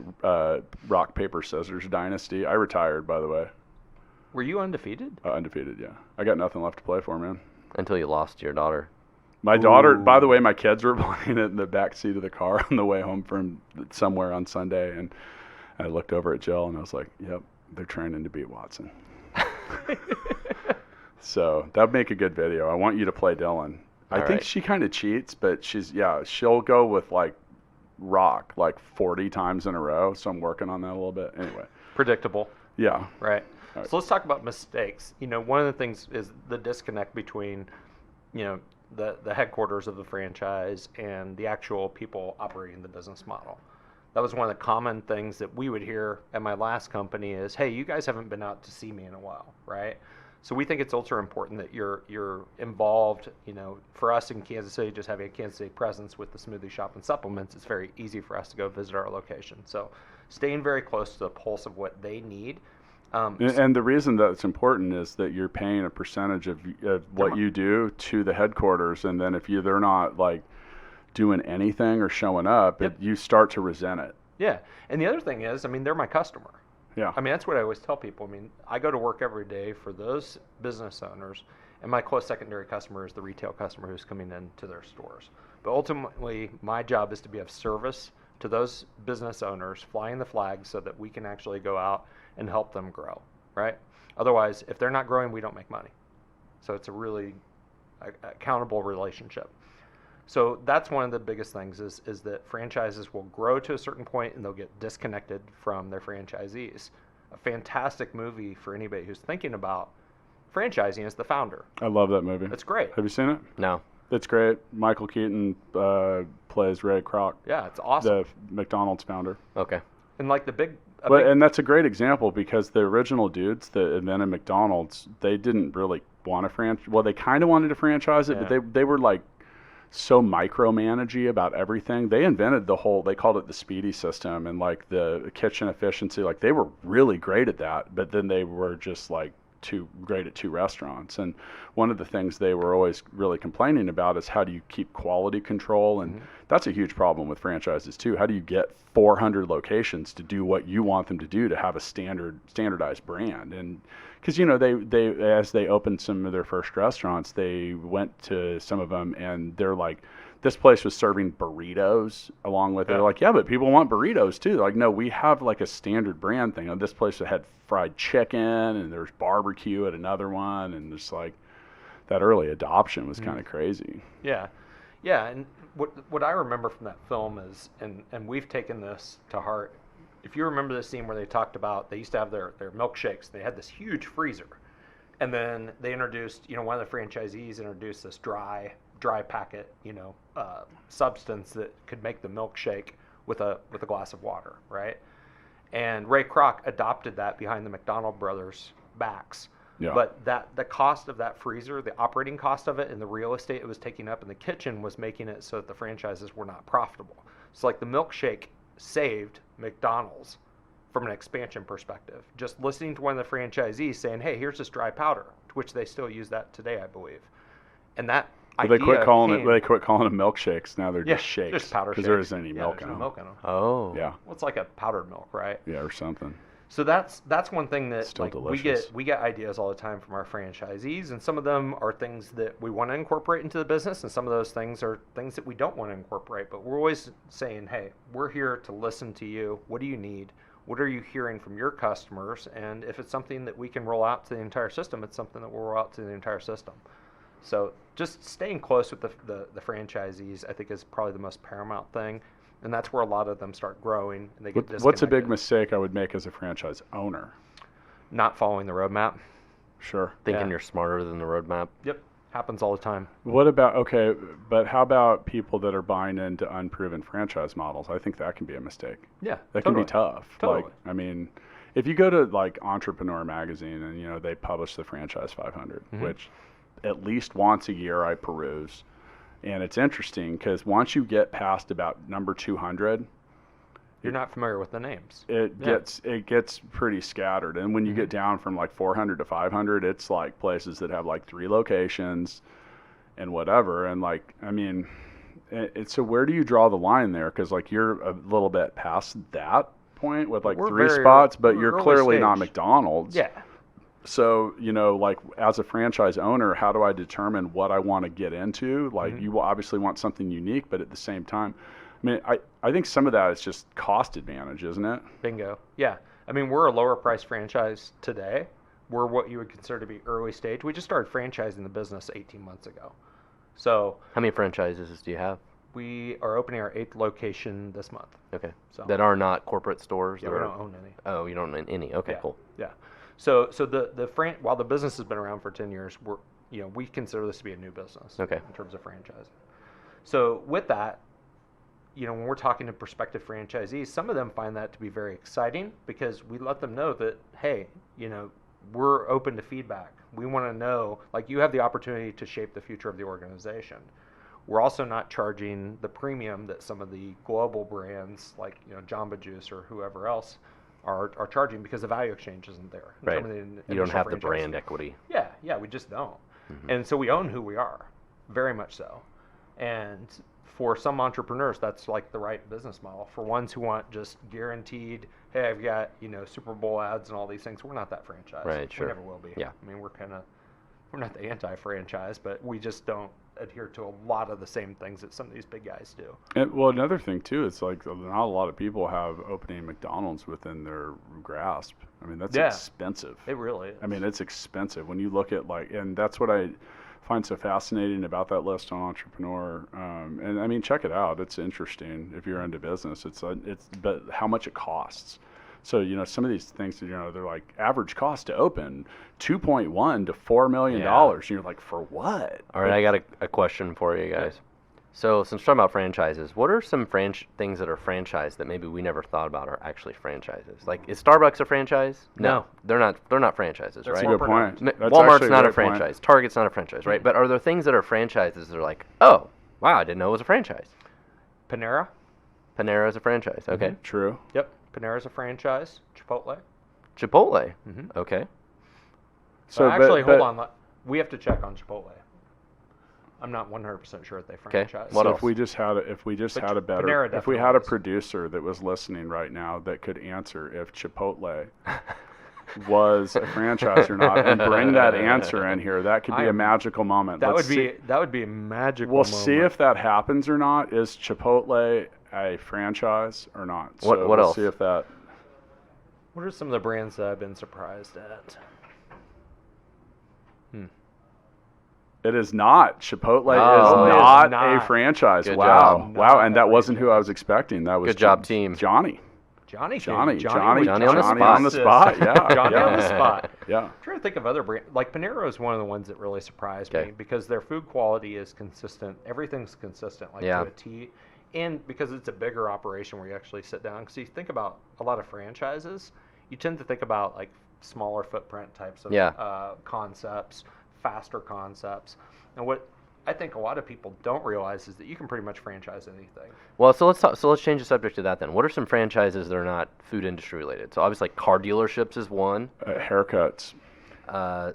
[SPEAKER 2] rock paper scissors dynasty. I retired, by the way.
[SPEAKER 4] Were you undefeated?
[SPEAKER 2] Undefeated, yeah. I got nothing left to play for, man.
[SPEAKER 3] Until you lost your daughter.
[SPEAKER 2] My daughter, by the way, my kids were playing it in the back seat of the car on the way home from somewhere on Sunday, and I looked over at Jill and I was like, "Yep, they're training to beat Watson." So that'd make a good video. I want you to play Dylan. I think she kind of cheats, but she'll go with like rock like 40 times in a row. So I'm working on that a little bit. Anyway,
[SPEAKER 4] predictable.
[SPEAKER 2] Yeah.
[SPEAKER 4] Right. So let's talk about mistakes. One of the things is the disconnect between, the headquarters of the franchise and the actual people operating the business model. That was one of the common things that we would hear at my last company is, hey, you guys haven't been out to see me in a while, right? So we think it's ultra important that you're involved. For us in Kansas City, just having a Kansas City presence with the Smoothie Shop and Supplements, it's very easy for us to go visit our location. So staying very close to the pulse of what they need.
[SPEAKER 2] And the reason that it's important is that you're paying a percentage of what you do to the headquarters, and then if they're not like doing anything or showing up, you start to resent it.
[SPEAKER 4] Yeah, and the other thing is, they're my customer.
[SPEAKER 2] Yeah.
[SPEAKER 4] That's what I always tell people. I go to work every day for those business owners, and my close secondary customer is the retail customer who's coming into their stores. But ultimately, my job is to be of service to those business owners, flying the flag so that we can actually go out and help them grow, right? Otherwise, if they're not growing, we don't make money. So it's a really accountable relationship. So that's one of the biggest things is that franchises will grow to a certain point and they'll get disconnected from their franchisees. A fantastic movie for anybody who's thinking about franchising is The Founder.
[SPEAKER 2] I love that movie.
[SPEAKER 4] It's great.
[SPEAKER 2] Have you seen it?
[SPEAKER 3] No.
[SPEAKER 2] It's great. Michael Keaton plays Ray Kroc.
[SPEAKER 4] Yeah, it's awesome.
[SPEAKER 2] The McDonald's founder.
[SPEAKER 3] Okay.
[SPEAKER 4] And like
[SPEAKER 2] and that's a great example because the original dudes that invented McDonald's, they didn't really want to franchise. Well, they kind of wanted to franchise it, but they were like so micromanagey about everything. They invented they called it the Speedy system and like the kitchen efficiency. Like they were really great at that, but then they were just like too great at 2 restaurants. And one of the things they were always really complaining about is how do you keep quality control? And that's a huge problem with franchises too. How do you get 400 locations to do what you want them to do to have a standardized brand? And because they as they opened some of their first restaurants, they went to some of them and they're like, this place was serving burritos along with it. They're like, yeah, but people want burritos too. They're like, no, we have like a standard brand thing. This place had fried chicken and there's barbecue at another one, and just like that early adoption was kind of crazy.
[SPEAKER 4] Yeah, and what I remember from that film is, and we've taken this to heart. If you remember the scene where they talked about they used to have their milkshakes, they had this huge freezer, and then they introduced, one of the franchisees introduced this dry packet, substance that could make the milkshake with a glass of water, right? And Ray Kroc adopted that behind the McDonald brothers' backs.
[SPEAKER 2] Yeah.
[SPEAKER 4] But the cost of that freezer, the operating cost of it, and the real estate it was taking up in the kitchen was making it so that the franchises were not profitable. So like the milkshake saved McDonald's from an expansion perspective. Just listening to one of the franchisees saying, hey, here's this dry powder, to which they still use that today, I believe. And that
[SPEAKER 2] But they quit calling them milkshakes. Now they're just shakes.
[SPEAKER 4] Just powder shakes.
[SPEAKER 2] Because there isn't any milk in
[SPEAKER 4] no
[SPEAKER 2] them.
[SPEAKER 4] milk in them.
[SPEAKER 3] Oh.
[SPEAKER 2] Yeah.
[SPEAKER 4] Well, it's like a powdered milk, right?
[SPEAKER 2] Yeah, or something.
[SPEAKER 4] So that's one thing that
[SPEAKER 2] Still
[SPEAKER 4] like
[SPEAKER 2] delicious.
[SPEAKER 4] we get ideas all the time from our franchisees, and some of them are things that we want to incorporate into the business, and some of those things are things that we don't want to incorporate. But we're always saying, hey, we're here to listen to you. What do you need? What are you hearing from your customers? And if it's something that we can roll out to the entire system, it's something that we'll roll out to the entire system. So just staying close with the franchisees, I think, is probably the most paramount thing. And that's where a lot of them start growing. And they get disconnected.
[SPEAKER 2] What's a big mistake I would make as a franchise owner?
[SPEAKER 4] Not following the roadmap.
[SPEAKER 2] Sure.
[SPEAKER 3] Thinking you're smarter than the roadmap.
[SPEAKER 4] Yep. Happens all the time.
[SPEAKER 2] What about, okay, but how about people that are buying into unproven franchise models? I think that can be a mistake.
[SPEAKER 4] Yeah.
[SPEAKER 2] That can be tough.
[SPEAKER 4] Totally.
[SPEAKER 2] Like, I mean, if you go to like Entrepreneur Magazine and, you know, they publish the Franchise 500, which at least once a year I peruse. And it's interesting because once you get past about number 200,
[SPEAKER 4] you're not familiar with the names.
[SPEAKER 2] It gets pretty scattered. And when you get down from like 400 to 500, it's like places that have like 3 locations and whatever. And like, I mean, so where do you draw the line there? Because like you're a little bit past that point with like 3 spots, but you're clearly not McDonald's.
[SPEAKER 4] Yeah.
[SPEAKER 2] So, you know, like as a franchise owner, how do I determine what I want to get into? Like you obviously want something unique, but at the same time, I mean, I think some of that is just cost advantage, isn't it?
[SPEAKER 4] Bingo. Yeah. I mean, we're a lower price franchise today. We're what you would consider to be early stage. We just started franchising the business 18 months ago. So
[SPEAKER 3] how many franchises do you have?
[SPEAKER 4] We are opening our 8th location this month.
[SPEAKER 3] Okay.
[SPEAKER 4] So
[SPEAKER 3] that are not corporate stores?
[SPEAKER 4] Yeah, we don't own any.
[SPEAKER 3] Oh, you don't own any. Okay, cool.
[SPEAKER 4] Yeah. So while the business has been around for 10 years, we consider this to be a new business.
[SPEAKER 3] Okay.
[SPEAKER 4] In terms of franchising. So with that, when we're talking to prospective franchisees, some of them find that to be very exciting because we let them know that, hey, we're open to feedback. We want to know, like, you have the opportunity to shape the future of the organization. We're also not charging the premium that some of the global brands like, Jamba Juice or whoever else are charging because the value exchange isn't there.
[SPEAKER 3] Right. You don't have the brand equity.
[SPEAKER 4] Yeah, we just don't. And so we own who we are, very much so. And for some entrepreneurs, that's like the right business model. For ones who want just guaranteed, hey, I've got, Super Bowl ads and all these things, we're not that franchise.
[SPEAKER 3] Right, sure.
[SPEAKER 4] We never will be.
[SPEAKER 3] Yeah.
[SPEAKER 4] I mean, we're not the anti-franchise, but we just don't adhere to a lot of the same things that some of these big guys do.
[SPEAKER 2] And, well, another thing too, it's like not a lot of people have opening McDonald's within their grasp. I mean, that's expensive.
[SPEAKER 4] It really is.
[SPEAKER 2] I mean, it's expensive when you look at and that's what I find so fascinating about that list on Entrepreneur. And I mean, check it out. It's interesting if you're into business. But how much it costs. So, some of these things, they're like average cost to open $2.1 to $4 million. And you're like, for what?
[SPEAKER 3] All right, I got a question for you guys. Yeah. So, since we're talking about franchises, what are some things that are franchised that maybe we never thought about are actually franchises? Like, is Starbucks a franchise? No. They're not franchises, right?
[SPEAKER 2] That's a good point.
[SPEAKER 3] Walmart's not a franchise. Point. Target's not a franchise, right? But are there things that are franchises that are like, oh, wow, I didn't know it was a franchise?
[SPEAKER 4] Panera
[SPEAKER 3] is a franchise. Okay.
[SPEAKER 2] True.
[SPEAKER 4] Yep. Panera's a franchise. Chipotle.
[SPEAKER 3] Okay.
[SPEAKER 4] So actually, hold on. We have to check on Chipotle. I'm not 100% sure if they franchise.
[SPEAKER 3] What else?
[SPEAKER 2] If we had a producer that was listening right now that could answer if Chipotle was a franchise or not, and bring that answer in here, that could be a magical moment.
[SPEAKER 4] That would be a magical
[SPEAKER 2] We'll
[SPEAKER 4] moment.
[SPEAKER 2] see if that happens or not. Is Chipotle a franchise or not?
[SPEAKER 3] What else?
[SPEAKER 2] See if that.
[SPEAKER 4] What are some of the brands that I've been surprised at?
[SPEAKER 2] It is not. Chipotle is not a franchise.
[SPEAKER 3] Good
[SPEAKER 2] wow.
[SPEAKER 3] job.
[SPEAKER 2] Wow. And that wasn't who I was expecting. That was
[SPEAKER 3] good job, team.
[SPEAKER 2] Johnny
[SPEAKER 3] on the
[SPEAKER 2] spot. Yeah.
[SPEAKER 4] Johnny on the spot.
[SPEAKER 2] Yeah.
[SPEAKER 4] I'm trying to think of other brands. Like Panera is one of the ones that really surprised me because their food quality is consistent. Everything's consistent, to a T. And because it's a bigger operation where you actually sit down. Because you think about a lot of franchises, you tend to think about like smaller footprint types of concepts, faster concepts. And what I think a lot of people don't realize is that you can pretty much franchise anything.
[SPEAKER 3] Well, so let's change the subject to that then. What are some franchises that are not food industry related? So obviously, like car dealerships is one.
[SPEAKER 2] Haircuts.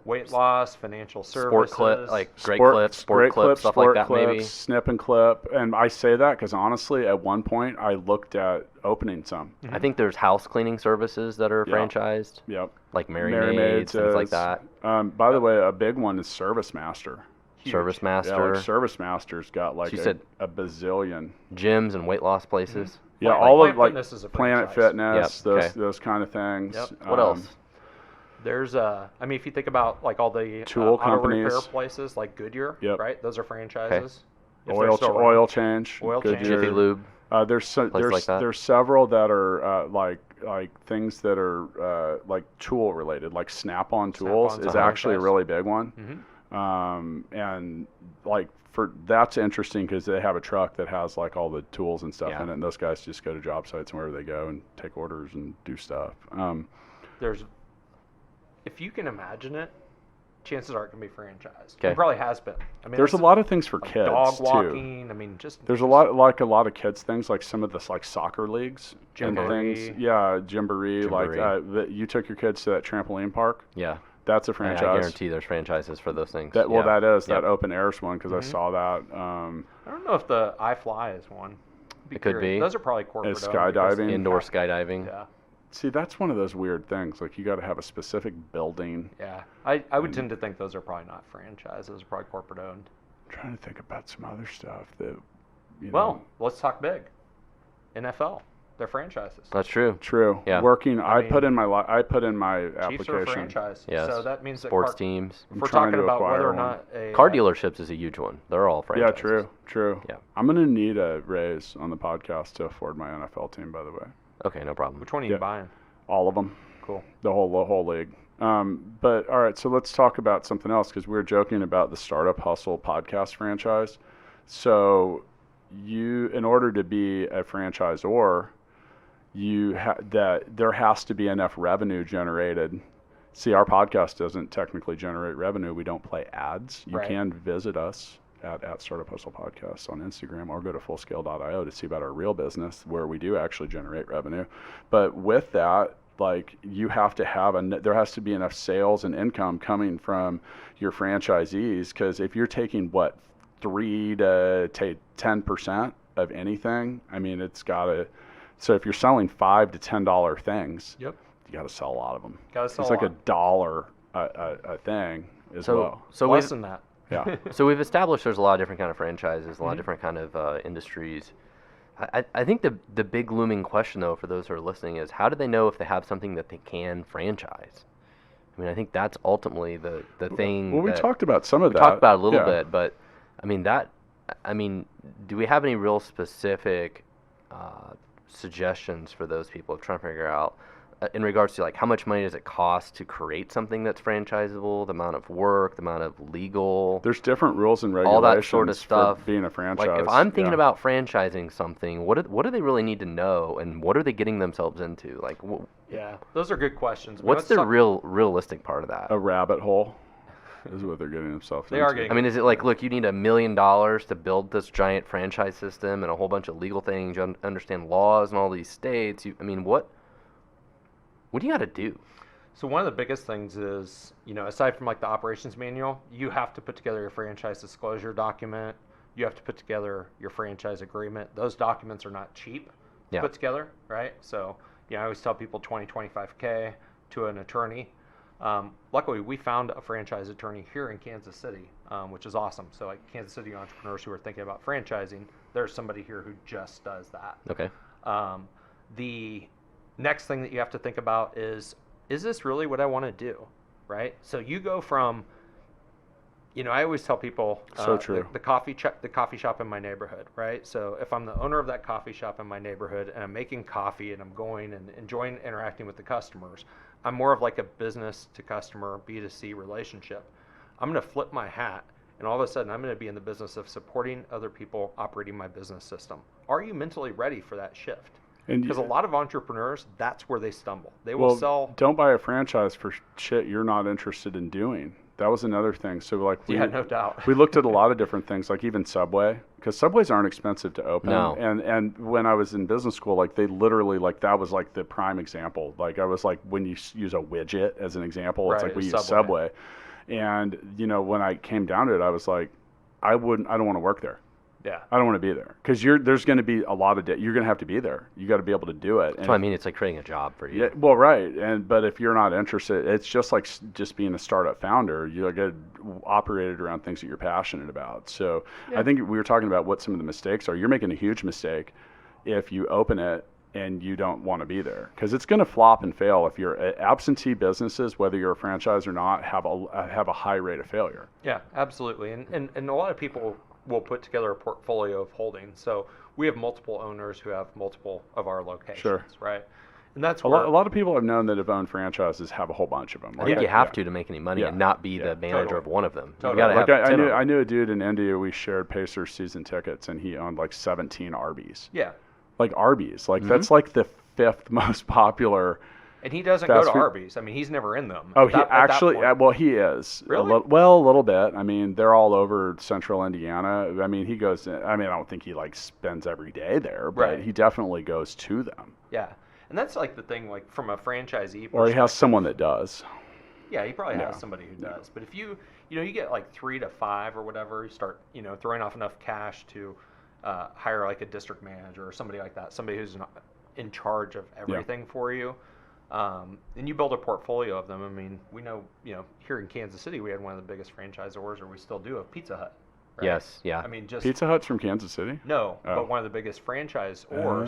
[SPEAKER 4] weight loss, financial services,
[SPEAKER 3] sport clip, like sport clips, stuff like that, maybe.
[SPEAKER 2] Snip and clip. And I say that because honestly, at one point, I looked at opening some.
[SPEAKER 3] I think there's house cleaning services that are franchised.
[SPEAKER 2] Yep.
[SPEAKER 3] Like Mary Maids, things like that.
[SPEAKER 2] By the way, a big one is Service Master.
[SPEAKER 3] Huge. Service Master.
[SPEAKER 2] Yeah, like Service Master's got like a bazillion.
[SPEAKER 3] Gyms and weight loss places.
[SPEAKER 2] Yeah,
[SPEAKER 4] Planet
[SPEAKER 2] all of
[SPEAKER 4] Fitness is a
[SPEAKER 2] Planet
[SPEAKER 4] franchise.
[SPEAKER 2] Fitness, those kind of things.
[SPEAKER 3] Yep. What else?
[SPEAKER 4] There's I mean, if you think about like all the
[SPEAKER 2] tool
[SPEAKER 4] auto
[SPEAKER 2] companies,
[SPEAKER 4] repair places like Goodyear, right? Those are franchises.
[SPEAKER 2] Oil change,
[SPEAKER 3] Jiffy Lube.
[SPEAKER 2] There's several that are like things that are like tool related, like Snap-on Tools is actually a really big one. And like that's interesting because they have a truck that has like all the tools and stuff in it, and those guys just go to job sites and wherever they go and take orders and do stuff.
[SPEAKER 4] If you can imagine it, chances are it can be franchised.
[SPEAKER 3] Okay.
[SPEAKER 4] It probably has been. I mean,
[SPEAKER 2] there's a lot of things for
[SPEAKER 4] like
[SPEAKER 2] kids
[SPEAKER 4] dog walking.
[SPEAKER 2] too.
[SPEAKER 4] I mean,
[SPEAKER 2] there's a lot of kids things, like some of this like soccer leagues and things. Yeah, Gymboree. Like you took your kids to that trampoline park.
[SPEAKER 3] Yeah.
[SPEAKER 2] That's a franchise.
[SPEAKER 3] I guarantee there's franchises for those things.
[SPEAKER 2] That open airs one because I saw that.
[SPEAKER 4] I don't know if the iFly is one.
[SPEAKER 3] It could be.
[SPEAKER 4] Those are probably corporate.
[SPEAKER 2] Skydiving.
[SPEAKER 3] Indoor skydiving.
[SPEAKER 4] Yeah.
[SPEAKER 2] See, that's one of those weird things. Like, you got to have a specific building.
[SPEAKER 4] Yeah. I would tend to think those are probably not franchises. Those are probably corporate owned.
[SPEAKER 2] I'm trying to think about some other stuff that,
[SPEAKER 4] Well, let's talk big. NFL. They're franchises.
[SPEAKER 3] That's true.
[SPEAKER 2] True.
[SPEAKER 3] Yeah.
[SPEAKER 2] I put in my application.
[SPEAKER 4] Chiefs are a franchise.
[SPEAKER 3] Yes.
[SPEAKER 4] So that means
[SPEAKER 3] sports teams.
[SPEAKER 4] If we're talking about whether or not
[SPEAKER 3] car dealerships is a huge one. They're all franchises.
[SPEAKER 2] Yeah, true.
[SPEAKER 3] Yeah.
[SPEAKER 2] I'm going to need a raise on the podcast to afford my NFL team, by the way.
[SPEAKER 3] Okay, no problem.
[SPEAKER 4] Which one are you buying?
[SPEAKER 2] All of them.
[SPEAKER 4] Cool.
[SPEAKER 2] The whole league. But all right, so let's talk about something else because we were joking about the Startup Hustle podcast franchise. So in order to be a franchisor, there has to be enough revenue generated. See, our podcast doesn't technically generate revenue. We don't play ads. You can visit us at Startup Hustle Podcast on Instagram or go to fullscale.io to see about our real business where we do actually generate revenue. But with that, like, you have to have there has to be enough sales and income coming from your franchisees, because if you're taking 3 to 10% of anything, I mean, it's got to. So if you're selling $5 to $10 things, you got to sell a lot of them. It's like $1 a thing as well.
[SPEAKER 4] So less than that.
[SPEAKER 2] Yeah.
[SPEAKER 3] So we've established there's a lot of different kind of franchises, a lot of different kind of industries. I think the big looming question, though, for those who are listening is, how do they know if they have something that they can franchise? I mean, I think that's ultimately the thing.
[SPEAKER 2] Well, we talked about some of that.
[SPEAKER 3] We talked about it a little bit, but I mean, do we have any real specific suggestions for those people trying to figure out in regards to, like, how much money does it cost to create something that's franchisable, the amount of work, the amount of legal.
[SPEAKER 2] There's different rules and regulations.
[SPEAKER 3] All that sort of stuff.
[SPEAKER 2] For being a franchise.
[SPEAKER 3] Like, if I'm thinking about franchising something, what do they really need to know, and what are they getting themselves into? Like,
[SPEAKER 4] those are good questions.
[SPEAKER 3] What's the realistic part of that?
[SPEAKER 2] A rabbit hole is what they're getting themselves into.
[SPEAKER 4] They are getting.
[SPEAKER 3] I mean, is it like, look, you need $1 million to build this giant franchise system and a whole bunch of legal things, you understand laws in all these states? What do you got to do?
[SPEAKER 4] So one of the biggest things is, aside from like the operations manual, you have to put together your franchise disclosure document. You have to put together your franchise agreement. Those documents are not cheap to put together, right? So, I always tell people $20,000-$25,000 to an attorney. Luckily, we found a franchise attorney here in Kansas City, which is awesome. So, like, Kansas City entrepreneurs who are thinking about franchising, there's somebody here who just does that.
[SPEAKER 3] Okay.
[SPEAKER 4] The next thing that you have to think about is this really what I want to do, right? So you go from, I always tell people,
[SPEAKER 2] so true.
[SPEAKER 4] The coffee shop in my neighborhood, right? So if I'm the owner of that coffee shop in my neighborhood and I'm making coffee and I'm going and enjoying interacting with the customers, I'm more of like a business to customer B2C relationship. I'm going to flip my hat, and all of a sudden I'm going to be in the business of supporting other people operating my business system. Are you mentally ready for that shift? Because a lot of entrepreneurs, that's where they stumble. They will sell.
[SPEAKER 2] Don't buy a franchise for shit you're not interested in doing. That was another thing. So like
[SPEAKER 4] Yeah, no doubt.
[SPEAKER 2] we looked at a lot of different things, like even Subway, because Subways aren't expensive to open.
[SPEAKER 3] No.
[SPEAKER 2] And when I was in business school, like they literally, like that was like the prime example. Like I was like, when you use a widget as an example, it's
[SPEAKER 4] Right,
[SPEAKER 2] like we use
[SPEAKER 4] Subway.
[SPEAKER 2] Subway. And when I came down to it, I was like, I don't want to work there.
[SPEAKER 4] Yeah.
[SPEAKER 2] I don't want to be there because there's going to be a lot of you're going to have to be there. You got to be able to do it.
[SPEAKER 3] That's what I mean. It's like creating a job for you.
[SPEAKER 2] Yeah, well, right. But if you're not interested, it's just like just being a startup founder. You get operated around things that you're passionate about. So I think we were talking about what some of the mistakes are. You're making a huge mistake if you open it and you don't want to be there, because it's going to flop and fail. If you're absentee businesses, whether you're a franchise or not, have a high rate of failure.
[SPEAKER 4] Yeah, absolutely. And a lot of people will put together a portfolio of holdings. So we have multiple owners who have multiple of our locations, right? And that's
[SPEAKER 2] a lot of people I've known that have owned franchises have a whole bunch of them.
[SPEAKER 3] I think you have to make any money and not be the manager of one of them.
[SPEAKER 4] Totally.
[SPEAKER 3] You gotta have 10 of them.
[SPEAKER 2] I knew a dude in India. We shared Pacers season tickets, and he owned like 17 Arby's.
[SPEAKER 4] Yeah.
[SPEAKER 2] Like Arby's, like that's like the 5th most popular.
[SPEAKER 4] And he doesn't go to Arby's. I mean, he's never in them.
[SPEAKER 2] Oh, he actually, well, he is.
[SPEAKER 4] Really?
[SPEAKER 2] A little bit. I mean, they're all over central Indiana. I mean, he goes, I don't think he like spends every day there, but he definitely goes to them.
[SPEAKER 4] Yeah. And that's like the thing, like from a franchisee
[SPEAKER 2] Or he has someone that does.
[SPEAKER 4] Yeah, he probably has somebody who does. But if you get like 3 to 5 or whatever, you start, throwing off enough cash to hire like a district manager or somebody like that, somebody who's in charge of everything for you. And you build a portfolio of them. I mean, we know, here in Kansas City, we had one of the biggest franchisors, or we still do, of Pizza Hut. Right?
[SPEAKER 3] Yes, yeah.
[SPEAKER 4] I mean, just
[SPEAKER 2] Pizza Hut's from Kansas City?
[SPEAKER 4] No, but one of the biggest franchisors or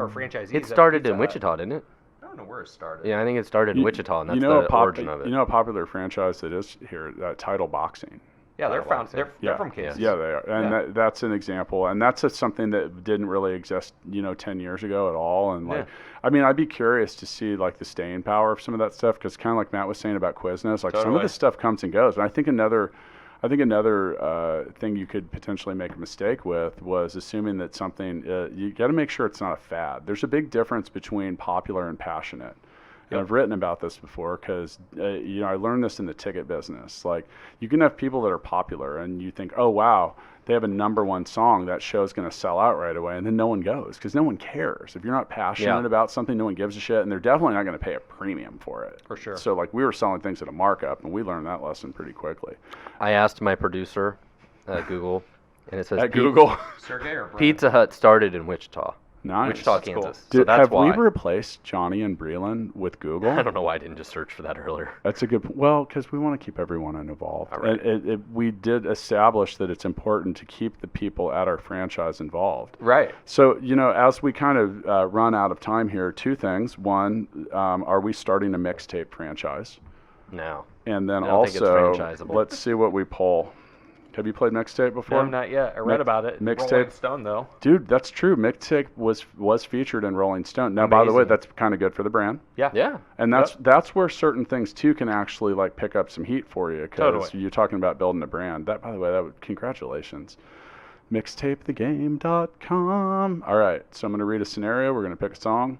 [SPEAKER 4] franchisees.
[SPEAKER 3] It started in Wichita, didn't it?
[SPEAKER 4] I don't know where it started.
[SPEAKER 3] Yeah, I think it started in Wichita, and that's the origin of it.
[SPEAKER 2] You know a popular franchise that is here, Title Boxing.
[SPEAKER 4] Yeah, they're from Kansas.
[SPEAKER 2] Yeah, they are. And that's an example. And that's something that didn't really exist, 10 years ago at all. And I'd be curious to see like the staying power of some of that stuff, because kind of like Matt was saying about Quiznos, like some of this stuff comes and goes. And I think another thing you could potentially make a mistake with was assuming that something, you got to make sure it's not a fad. There's a big difference between popular and passionate. And I've written about this before because, I learned this in the ticket business. Like, you can have people that are popular and you think, oh, wow, they have a #1 song, that show's going to sell out right away. And then no one goes because no one cares. If you're not passionate about something, no one gives a shit. And they're definitely not going to pay a premium for it.
[SPEAKER 4] For sure.
[SPEAKER 2] So, like, we were selling things at a markup, and we learned that lesson pretty quickly.
[SPEAKER 3] I asked my producer at Google, and it says
[SPEAKER 2] At Google?
[SPEAKER 4] Sergey or Brad?
[SPEAKER 3] Pizza Hut started in Wichita.
[SPEAKER 2] Nice.
[SPEAKER 3] Wichita,
[SPEAKER 2] That's
[SPEAKER 3] Kansas.
[SPEAKER 2] cool.
[SPEAKER 3] So that's
[SPEAKER 2] have
[SPEAKER 3] why.
[SPEAKER 2] we replaced Johnny and Breland with Google?
[SPEAKER 3] I don't know why I didn't just search for that earlier.
[SPEAKER 2] That's a good, because we want to keep everyone involved.
[SPEAKER 3] All right.
[SPEAKER 2] And we did establish that it's important to keep the people at our franchise involved.
[SPEAKER 4] Right.
[SPEAKER 2] So, as we kind of run out of time here, 2 things. One, are we starting a mixtape franchise?
[SPEAKER 3] No.
[SPEAKER 2] And then
[SPEAKER 3] I don't think it's
[SPEAKER 2] also,
[SPEAKER 3] franchisable.
[SPEAKER 2] let's see what we pull. Have you played mixtape before?
[SPEAKER 4] No, not yet. I read about it.
[SPEAKER 2] Mixtape.
[SPEAKER 4] Rolling Stone, though.
[SPEAKER 2] Dude, that's true. Mixtape was featured in Rolling Stone. Now, by the way,
[SPEAKER 4] Amazing.
[SPEAKER 2] that's kind of good for the brand.
[SPEAKER 4] Yeah.
[SPEAKER 3] Yeah.
[SPEAKER 2] And that's where certain things too can actually like pick up some heat for you, because
[SPEAKER 4] Totally.
[SPEAKER 2] you're talking about building a brand. That, by the way, congratulations. Mixtapethegame.com. All right, so I'm going to read a scenario. We're going to pick a song.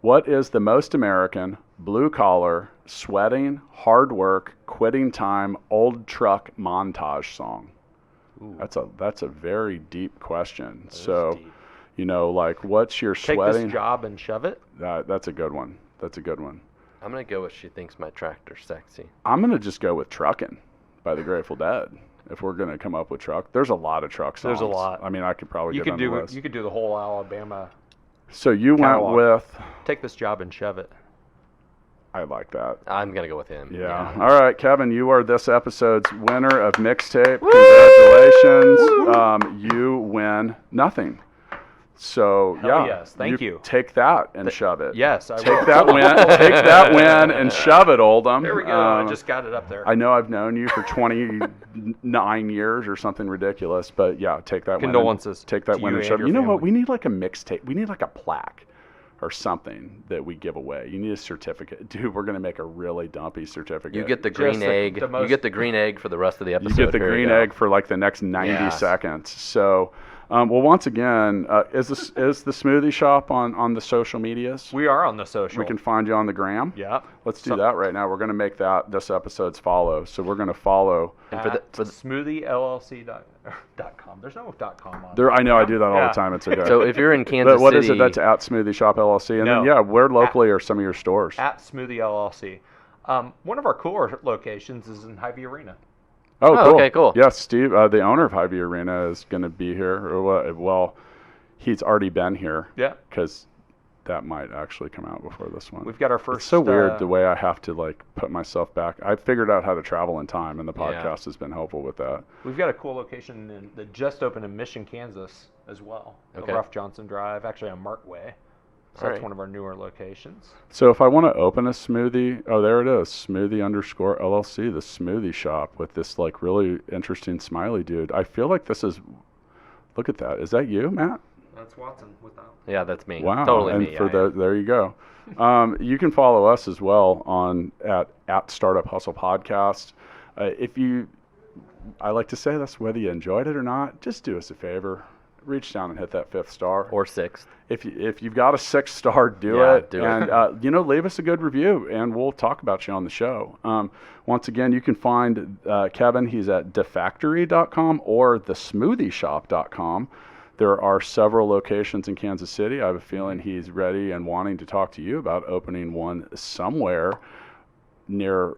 [SPEAKER 2] What is the most American, blue collar, sweating, hard work, quitting time, old truck montage song? Ooh. That's a very deep question. So,
[SPEAKER 4] deep.
[SPEAKER 2] Like, what's your
[SPEAKER 4] Take
[SPEAKER 2] sweating?
[SPEAKER 4] this job and shove it?
[SPEAKER 2] That's a good one. That's a good one.
[SPEAKER 3] I'm going to go with She Thinks My Tractor's Sexy.
[SPEAKER 2] I'm going to just go with Truckin' by the Grateful Dead. If we're going to come up with truck, there's a lot of truck songs.
[SPEAKER 4] There's a lot.
[SPEAKER 2] I mean, I could probably
[SPEAKER 4] You
[SPEAKER 2] get
[SPEAKER 4] could
[SPEAKER 2] on
[SPEAKER 4] do
[SPEAKER 2] the list.
[SPEAKER 4] You could do the whole Alabama.
[SPEAKER 2] So you
[SPEAKER 4] catalog.
[SPEAKER 2] went with.
[SPEAKER 4] Take this job and shove it.
[SPEAKER 2] I like that.
[SPEAKER 3] I'm going to go with him.
[SPEAKER 2] Yeah. All right, Kevin, you are this episode's winner of Mixtape.
[SPEAKER 3] Woo!
[SPEAKER 2] Congratulations. You win nothing. So,
[SPEAKER 4] Hell yes. Thank you.
[SPEAKER 2] Take that and shove it.
[SPEAKER 4] Yes, I
[SPEAKER 2] Take
[SPEAKER 4] will.
[SPEAKER 2] that win. Take that win and shove it, Oldham.
[SPEAKER 4] There we go. I just got it up there.
[SPEAKER 2] I know I've known you for 29 years or something ridiculous, but yeah, take that win.
[SPEAKER 4] Condolences
[SPEAKER 2] Take that
[SPEAKER 4] to
[SPEAKER 2] win
[SPEAKER 4] you
[SPEAKER 2] and
[SPEAKER 4] and
[SPEAKER 2] shove it.
[SPEAKER 4] your
[SPEAKER 2] You know what?
[SPEAKER 4] family.
[SPEAKER 2] We need like a mixtape. We need like a plaque or something that we give away. You need a certificate. Dude, we're going to make a really dumpy certificate.
[SPEAKER 3] You get the
[SPEAKER 4] Just
[SPEAKER 3] green
[SPEAKER 4] the
[SPEAKER 3] egg.
[SPEAKER 4] most-
[SPEAKER 3] You get the green egg for the rest of the episode.
[SPEAKER 2] You get the
[SPEAKER 3] Here
[SPEAKER 2] green
[SPEAKER 3] go.
[SPEAKER 2] egg for like the next 90
[SPEAKER 3] Yes.
[SPEAKER 2] seconds. So Well, once again, is the Smoothie Shop on the social medias?
[SPEAKER 4] We are on the social.
[SPEAKER 2] We can find you on the gram.
[SPEAKER 4] Yeah.
[SPEAKER 2] Let's do that right now. We're going to make that this episode's follow. So we're going to follow.
[SPEAKER 4] And for the SmoothieLLC.com. There's no .com on
[SPEAKER 2] There, I know I do that all the time. It's okay.
[SPEAKER 3] So if you're in Kansas
[SPEAKER 2] But what
[SPEAKER 3] City,
[SPEAKER 2] is it? That's at Smoothie Shop LLC. And
[SPEAKER 4] No.
[SPEAKER 2] then, yeah, where locally are some of your stores?
[SPEAKER 4] At Smoothie LLC. One of our cooler locations is in Hy-Vee Arena.
[SPEAKER 2] Oh,
[SPEAKER 3] Oh,
[SPEAKER 2] cool.
[SPEAKER 3] okay, cool.
[SPEAKER 2] Yeah, Steve, the owner of Hy-Vee Arena, is going to be here. Well, he's already been here.
[SPEAKER 4] Yeah.
[SPEAKER 2] Because that might actually come out before this one.
[SPEAKER 4] We've got our first.
[SPEAKER 2] It's so weird the way I have to like put myself back. I figured out how to travel in time, and the podcast has been helpful with that.
[SPEAKER 4] We've got a cool location that just opened in Mission, Kansas, as well.
[SPEAKER 3] Okay.
[SPEAKER 4] Rough Johnson Drive, actually on Markway. So
[SPEAKER 3] All
[SPEAKER 4] that's
[SPEAKER 3] right.
[SPEAKER 4] one of our newer locations.
[SPEAKER 2] So if I want to open a smoothie, oh, there it is, Smoothie_LLC, the smoothie shop with this like really interesting smiley dude. I feel like this is. Look at that. Is that you, Matt?
[SPEAKER 4] That's Watson with that.
[SPEAKER 3] yeah, that's me.
[SPEAKER 2] Wow.
[SPEAKER 3] Totally
[SPEAKER 2] and
[SPEAKER 3] me.
[SPEAKER 2] for
[SPEAKER 3] yeah,
[SPEAKER 2] there you go. You can follow us as well on at Startup Hustle Podcast. I like to say this, whether you enjoyed it or not, just do us a favor. Reach down and hit that 5th star.
[SPEAKER 3] Or 6th.
[SPEAKER 2] If you've got a 6 star, do it. And leave us a good review, and we'll talk about you on the show. Once again, you can find Kevin. He's at Diffactory.com or thesmoothieshop.com. There are several locations in Kansas City. I have a feeling he's ready and wanting to talk to you about opening one somewhere near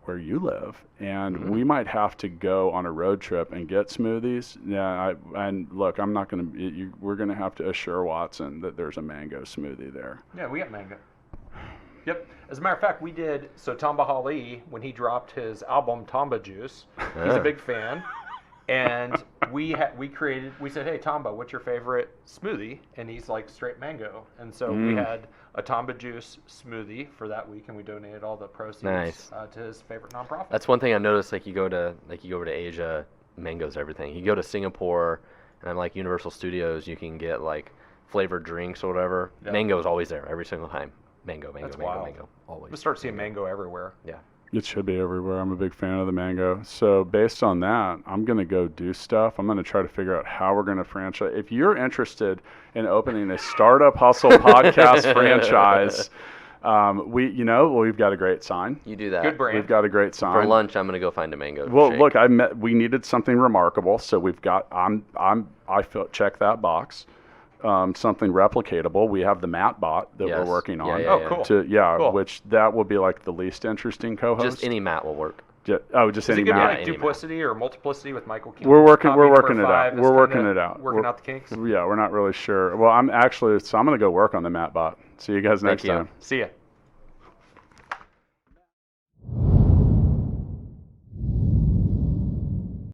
[SPEAKER 2] where you live, and we might have to go on a road trip and get smoothies. Yeah, and look, I'm not going to. We're going to have to assure Watson that there's a mango smoothie there.
[SPEAKER 4] Yeah, we got mango. Yep. As a matter of fact, we did. So Tamba Hali, when he dropped his album Tamba Juice, he's a big fan, and we said, hey Tamba, what's your favorite smoothie? And he's like straight mango, and so we had a Tamba Juice smoothie for that week, and we donated all the proceeds to his favorite nonprofit.
[SPEAKER 3] That's one thing I noticed. Like you go to Asia, mango's everything. You go to Singapore, and I'm like Universal Studios, you can get like flavored drinks or whatever.
[SPEAKER 4] Yep.
[SPEAKER 3] Mango is always there every single time. Mango,
[SPEAKER 4] That's
[SPEAKER 3] mango,
[SPEAKER 4] wild.
[SPEAKER 3] mango, always.
[SPEAKER 4] We'll start seeing mango everywhere.
[SPEAKER 3] Yeah.
[SPEAKER 2] It should be everywhere. I'm a big fan of the mango. So based on that, I'm going to go do stuff. I'm going to try to figure out how we're going to franchise. If you're interested in opening a Startup Hustle podcast franchise, we've got a great sign.
[SPEAKER 3] You do that.
[SPEAKER 4] Good brand.
[SPEAKER 2] We've got a great sign.
[SPEAKER 3] For lunch, I'm gonna go find a mango.
[SPEAKER 2] Well,
[SPEAKER 3] shake.
[SPEAKER 2] look, we needed something remarkable, so we've got. Check that box. Something replicatable. We have the Matt bot that we're working on.
[SPEAKER 4] Cool.
[SPEAKER 2] Cool. Which that will be like the least interesting co-host.
[SPEAKER 3] Just any mat will work.
[SPEAKER 2] Just
[SPEAKER 4] Is
[SPEAKER 2] any
[SPEAKER 4] it going to
[SPEAKER 2] Matt.
[SPEAKER 4] be like duplicity or multiplicity with Michael King?
[SPEAKER 2] We're working it out.
[SPEAKER 4] Working out the kinks.
[SPEAKER 2] Yeah, we're not really sure. Well, I'm going to go work on the Matt bot. See you guys next time.
[SPEAKER 4] See ya.